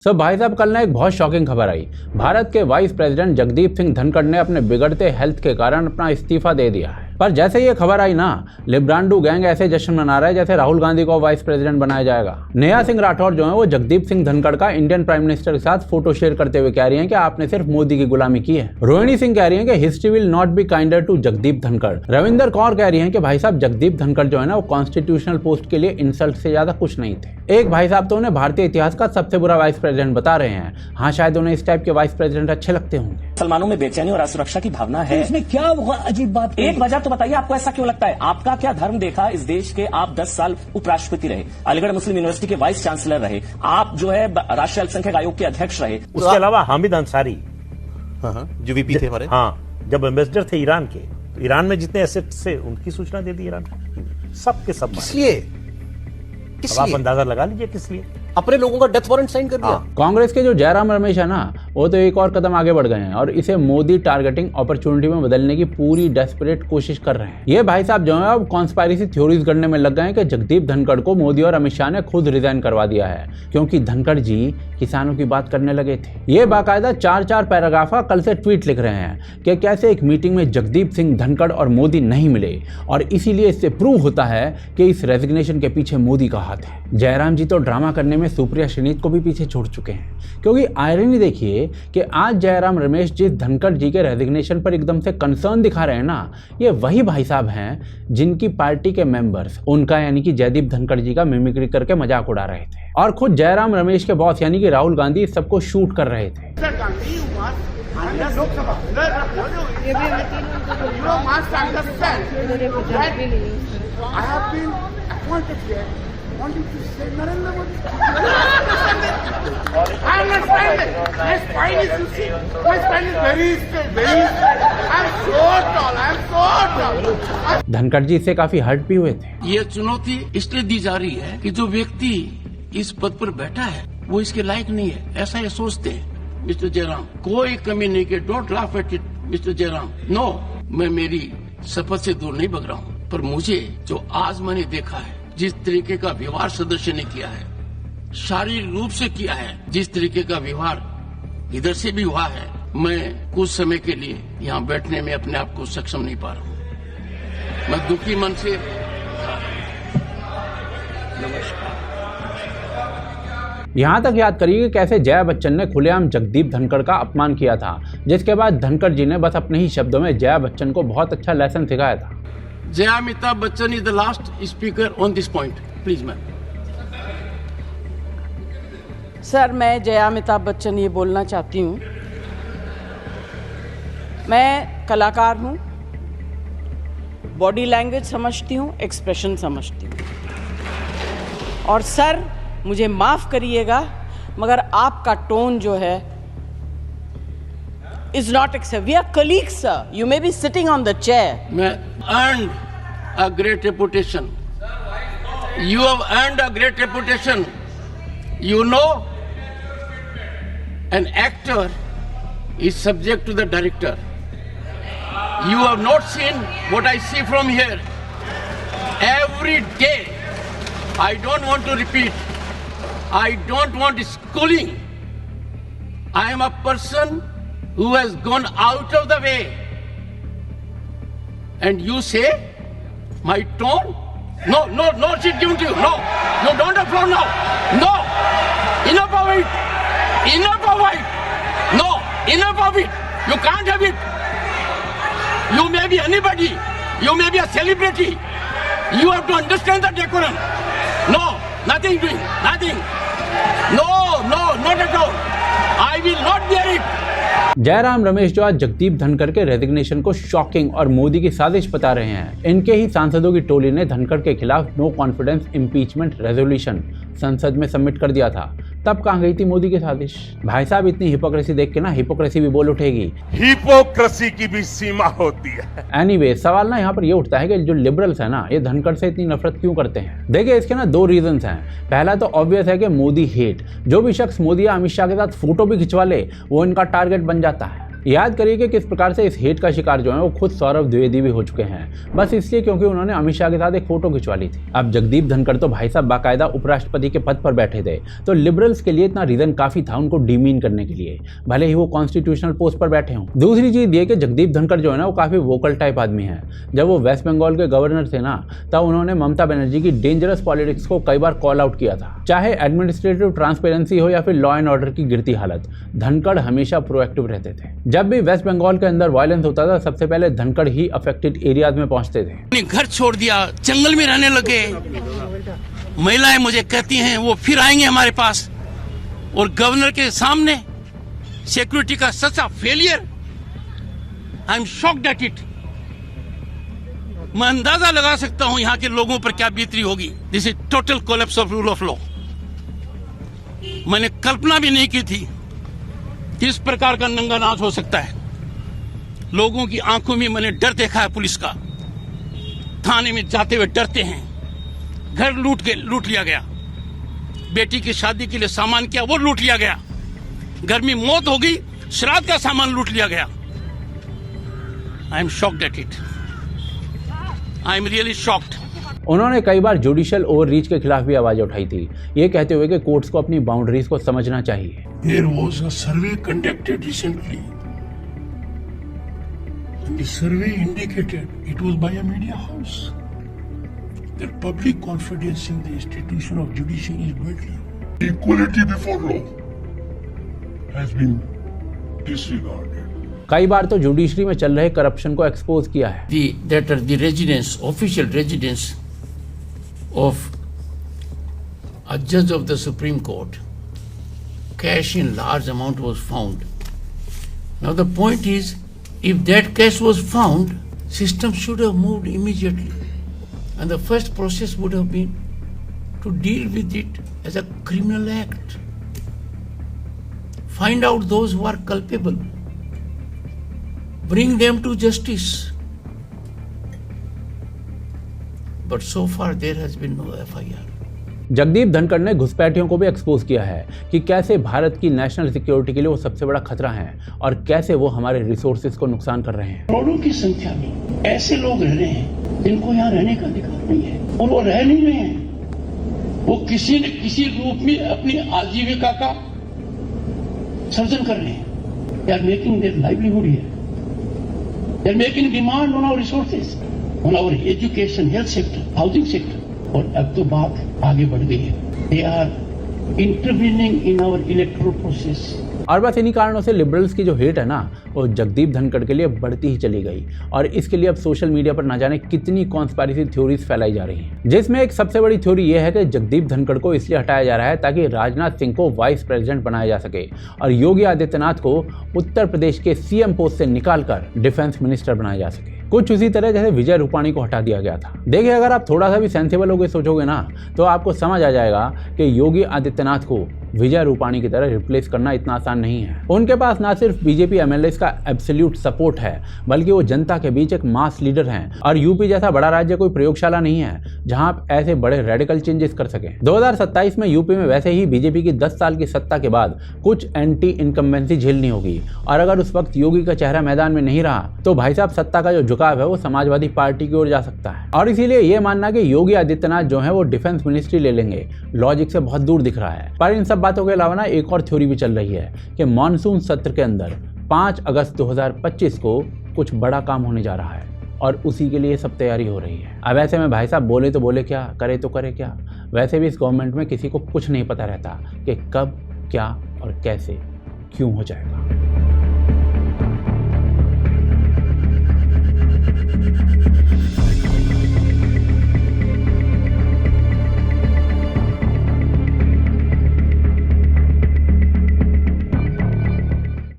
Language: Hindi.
भाई साहब, कल ना एक बहुत शॉकिंग खबर आई। भारत के वाइस प्रेसिडेंट जगदीप सिंह धनखड़ ने अपने बिगड़ते हेल्थ के कारण अपना इस्तीफा दे दिया है। पर जैसे ये खबर आई ना, लिब्रांडू गैंग ऐसे जश्न मना रहा है जैसे राहुल गांधी को वाइस प्रेसिडेंट बनाया जाएगा। नेहा सिंह राठौर जो है वो जगदीप सिंह धनखड़ का इंडियन प्राइम मिनिस्टर के साथ फोटो शेयर करते हुए कह रही हैं कि आपने सिर्फ मोदी की गुलामी की है। रोहिणी सिंह कह रही हैं कि history will not be kinder to Jagdeep Dhankhar. Ravinder Kaur कह रही हैं कि भाई साहब जगदीप धनखड़ जो है ना वो कॉन्स्टिट्यूशनल पोस्ट के लिए इंसल्ट से ज्यादा कुछ नहीं थे। एक भाई साहब तो उन्हें भारतीय इतिहास का सबसे बुरा वाइस प्रेसिडेंट बता रहे हैं। हाँ, शायद उन्हें इस टाइप के वाइस प्रेसिडेंट अच्छे लगते होंगे। मुसलमानों में बेचैनी और असुरक्षा की भावना है। इसमें क्या अजीब बात है? एक वजह तो बताइए, आपको ऐसा क्यों लगता है? आपका क्या धर्म देखा इस देश के? आप 10 साल उपराष्ट्रपति रहे, अलीगढ़ मुस्लिम यूनिवर्सिटी के वाइस चांसलर रहे, आप जो है राष्ट्रीय अल्पसंख्यक आयोग के अध्यक्ष रहे। उसके अलावा हामिद अंसारी जो वीपी थे हमारे, जब एम्बेसडर थे ईरान के, तो ईरान में जितने एसेट्स थे उनकी सूचना दे दी ईरान को। सब के सब। इसलिए आप अंदाजा लगा लीजिए किस लिए अपने लोगों का डेथ वारंट साइन कर दिया। कांग्रेस के जो जयराम रमेश है ना, वो तो एक और कदम आगे बढ़ गए हैं और इसे मोदी टारगेटिंग अपॉर्चुनिटी में बदलने की पूरी डेस्परेट कोशिश कर रहे हैं। ये भाई साहब जो है अब कॉन्स्पायरेसी थ्योरीज गढ़ने में लग गए हैं कि जगदीप धनखड़ को मोदी और अमित शाह ने खुद रिजाइन करवा दिया है क्योंकि धनखड़ जी किसानों की बात करने लगे थे। ये बाकायदा 4 पैराग्राफ का कल से ट्वीट लिख रहे हैं कि कैसे एक मीटिंग में जगदीप सिंह धनखड़ और मोदी नहीं मिले और इसीलिए इससे प्रूव होता है कि इस रेजिग्नेशन के पीछे मोदी का हाथ है। जयराम जी तो ड्रामा करने में सुप्रिया श्रीनीत को भी पीछे छोड़ चुके हैं, क्योंकि आयरनी देखिए कि आज जयराम रमेश जिस धनखड़ जी के रेजिग्नेशन पर एकदम से कंसर्न दिखा रहे हैं ना, ये वही भाई साहब हैं जिनकी पार्टी के मेंबर्स उनका यानी कि जयदीप धनखड़ जी का मिमिक्री करके मजाक उड़ा रहे थे और खुद जयराम रमेश के बॉस यानी कि राहुल गांधी सबको शूट कर रहे थे। wanting to say Narendra Modi. I understand it. My spine is, you see, my spine is very straight, very straight. I'm so tall. Dhankhar जी इससे काफी हर्ट भी हुए थे। ये चुनौती इसलिए दी जा रही है कि जो व्यक्ति इस पद पर बैठा है वो इसके लायक नहीं है, ऐसा ये सोचते हैं। मिस्टर जयराम, कोई कमी नहीं के, don't laugh at it mister Jairam. No, मैं मेरी शपथ से दूर नहीं भग रहा हूँ, पर मुझे जो आज मैंने देखा है, जिस तरीके का व्यवहार सदस्य ने किया है, शारीरिक रूप से किया है, जिस तरीके का व्यवहार इधर से भी हुआ है, मैं कुछ समय के लिए यहाँ बैठने में अपने आप को सक्षम नहीं पा रहा हूँ। मैं दुखी मन से नमस्कार। यहाँ तक याद करिए कि कैसे जया बच्चन ने खुलेआम जगदीप धनखड़ का अपमान किया था, जिसके बाद धनखड़ जी ने बस अपने ही शब्दों में जया बच्चन को बहुत अच्छा लेसन सिखाया था। Jaya Amitabh Bachchan is the last speaker on this point, please ma'am. Sir, मैं जया अमिताभ बच्चन ये बोलना चाहती हूँ, मैं कलाकार हूँ, बॉडी लैंग्वेज समझती हूँ, एक्सप्रेशन समझती हूँ, और सर मुझे माफ़ करिएगा मगर आपका टोन जो है is not acceptable. We are colleagues, sir. You may be sitting on the chair. मैं earned a great reputation. You have earned a great reputation. You know, an actor is subject to the director. You have not seen what I see from here. Every day, I don't want to repeat. I don't want schooling. I am a person who has gone out of the way. And you say, my tone? No, she's given to you. No, don't applaud now. No, enough of it. Enough of it. No, enough of it. You can't have it. You may be anybody. You may be a celebrity. You have to understand the decorum. No, nothing doing, nothing. No, not at all. I will not bear it. Jairam Ramesh जो आज जगदीप धनखड़ के रेजिग्नेशन को शॉकिंग और मोदी की साजिश बता रहे हैं, इनके ही सांसदों की टोली ने धनखड़ के खिलाफ नो कॉन्फिडेंस इम्पीचमेंट रेजोल्यूशन संसद में सबमिट कर दिया था। तब कहाँ गई थी मोदी की साजिश? भाई साहब, इतनी हिपोक्रेसी देख के ना हिपोक्रेसी भी बोल उठेगी। हिपोक्रेसी की भी सीमा होती है। एनीवे, सवाल ना यहाँ पर ये उठता है कि जो लिबरल्स है ना, ये धनखड़ से इतनी नफरत क्यों करते हैं? देखिए, इसके ना 2 रीजंस हैं। पहला तो ऑब्वियस है कि मोदी हेट। जो भी शख्स मोदी या अमित शाह के साथ फोटो भी खिंचवा ले वो इनका टारगेट बन जाता है। याद करिए कि किस प्रकार से इस हेट का शिकार जो है वो खुद सौरभ द्विवेदी भी हो चुके हैं, बस इसलिए क्योंकि उन्होंने अमित शाह के साथ एक फोटो खिंचवा ली थी। अब जगदीप धनखड़ तो भाई साहब बाकायदा उपराष्ट्रपति के पद पर बैठे थे, तो लिबरल्स के लिए इतना रीजन काफी था उनको डीमीन करने के लिए, भले ही वो कॉन्स्टिट्यूशनल पोस्ट पर बैठे हों। दूसरी चीज ये कि जगदीप धनखड़ जो है ना वो काफी वोकल टाइप आदमी है। जब वो वेस्ट बंगाल के गवर्नर थे ना, तब उन्होंने ममता बनर्जी की डेंजरस पॉलिटिक्स को कई बार कॉल आउट किया था। चाहे एडमिनिस्ट्रेटिव ट्रांसपेरेंसी हो या फिर लॉ एंड ऑर्डर की गिरती हालत, धनखड़ हमेशा प्रोएक्टिव रहते थे। जब भी वेस्ट बंगाल के अंदर वायलेंस होता था, सबसे पहले धनखड़ ही अफेक्टेड एरियाज में पहुंचते थे। घर छोड़ दिया, जंगल में रहने लगे। महिलाएं मुझे कहती हैं वो फिर आएंगे हमारे पास, और गवर्नर के सामने सिक्योरिटी का सच्चा failure. I am shocked at it. मैं अंदाजा लगा सकता हूं यहां के लोगों पर क्या बीतती होगी। This is total collapse of rule of law. मैंने कल्पना भी नहीं की थी कि इस प्रकार का नंगा नाच हो सकता है। लोगों की आंखों में मैंने डर देखा है पुलिस का। थाने में जाते हुए डरते हैं। घर लूट लिया गया। बेटी की शादी के लिए सामान किया, वो लूट लिया गया। घर में मौत हो गई, श्राद्ध का सामान लूट लिया गया। I am shocked at it. I am really shocked. उन्होंने कई बार जुडिशियल ओवररीच के खिलाफ भी आवाज उठाई थी, ये कहते हुए कि कोर्ट्स को अपनी बाउंड्रीज को समझना चाहिए। There was a survey conducted recently. And the survey indicated it was by a media house that public confidence in the institution of judiciary is dwindling. Equality before law has been disregarded. कई बार तो जुडिशरी में चल रहे करप्शन को एक्सपोज किया है। That are the residence, official residence of a judge of the Supreme Court. Cash in large amount was found. Now the point is, if that cash was found, system should have moved immediately, and the first process would have been to deal with it as a criminal act. Find out those who are culpable. Bring them to justice. But so far there has been no FIR. Jagdeep Dhankhar ने घुसपैठियों को भी एक्सपोज किया है कि कैसे भारत की नेशनल सिक्योरिटी के लिए वो सबसे बड़ा खतरा है और कैसे वो हमारे रिसोर्सेज को नुकसान कर रहे हैं। करोड़ों की संख्या में ऐसे लोग रह रहे हैं जिनको यहाँ रहने का अधिकार नहीं है, और वो रह नहीं रहे हैं। वो किसी न किसी रूप में अपनी आजीविका का सर्जन कर रहे हैं। They are making their livelihood here. They are making demand on our resources, on our education, health sector, housing sector. और अब तो बात आगे बढ़ गई है। They are intervening in our electoral process. और बस इन्हीं कारणों से लिबरल्स की जो हेट है ना, वो जगदीप धनखड़ के लिए बढ़ती ही चली गई, और इसके लिए अब सोशल मीडिया पर ना जाने कितनी कॉन्स्पिरेसी थ्योरीज फैलाई जा रही हैं, जिसमें एक सबसे बड़ी थ्योरी ये है कि जगदीप धनखड़ को इसलिए हटाया जा रहा है ताकि राजनाथ सिंह को वाइस प्रेसिडेंट बनाया जा सके और योगी आदित्यनाथ को उत्तर प्रदेश के सीएम पोस्ट से निकालकर डिफेंस मिनिस्टर बनाया जा सके। कुछ उसी तरह जैसे विजय रूपाणी को हटा दिया गया था। देखिए, अगर आप थोड़ा सा भी सेंसिबल होकर सोचोगे ना, तो आपको समझ आ जाएगा कि योगी आदित्यनाथ को विजय रूपाणी की तरह रिप्लेस करना इतना आसान नहीं है। उनके पास ना सिर्फ बीजेपी एमएलएस का एब्सोल्यूट सपोर्ट है, बल्कि वो जनता के बीच एक मास लीडर हैं। और यूपी जैसा बड़ा राज्य कोई प्रयोगशाला नहीं है जहां आप ऐसे बड़े रेडिकल चेंजेस कर सकें। 2027 में यूपी में वैसे ही बीजेपी की 10 साल की सत्ता के बाद कुछ एंटी इनकम्बेंसी झेलनी होगी, और अगर उस वक्त योगी का चेहरा मैदान में नहीं रहा तो भाई साहब सत्ता का जो झुकाव है वो समाजवादी पार्टी की ओर जा सकता है। और इसीलिए ये मानना कि योगी आदित्यनाथ जो है वो डिफेंस मिनिस्ट्री ले लेंगे, लॉजिक से बहुत दूर दिख रहा है। पर इन सब बातों के अलावा ना एक और थ्योरी भी चल रही है कि मॉनसून सत्र के अंदर 5 अगस्त 2025 को कुछ बड़ा काम होने जा रहा है, और उसी के लिए सब तैयारी हो रही है। अब ऐसे में भाई साहब बोले तो बोले क्या, करे तो करे क्या। वैसे भी इस गवर्नमेंट में किसी को कुछ नहीं पता रहता कि कब, क्या और कैसे, क्यों हो जाएगा।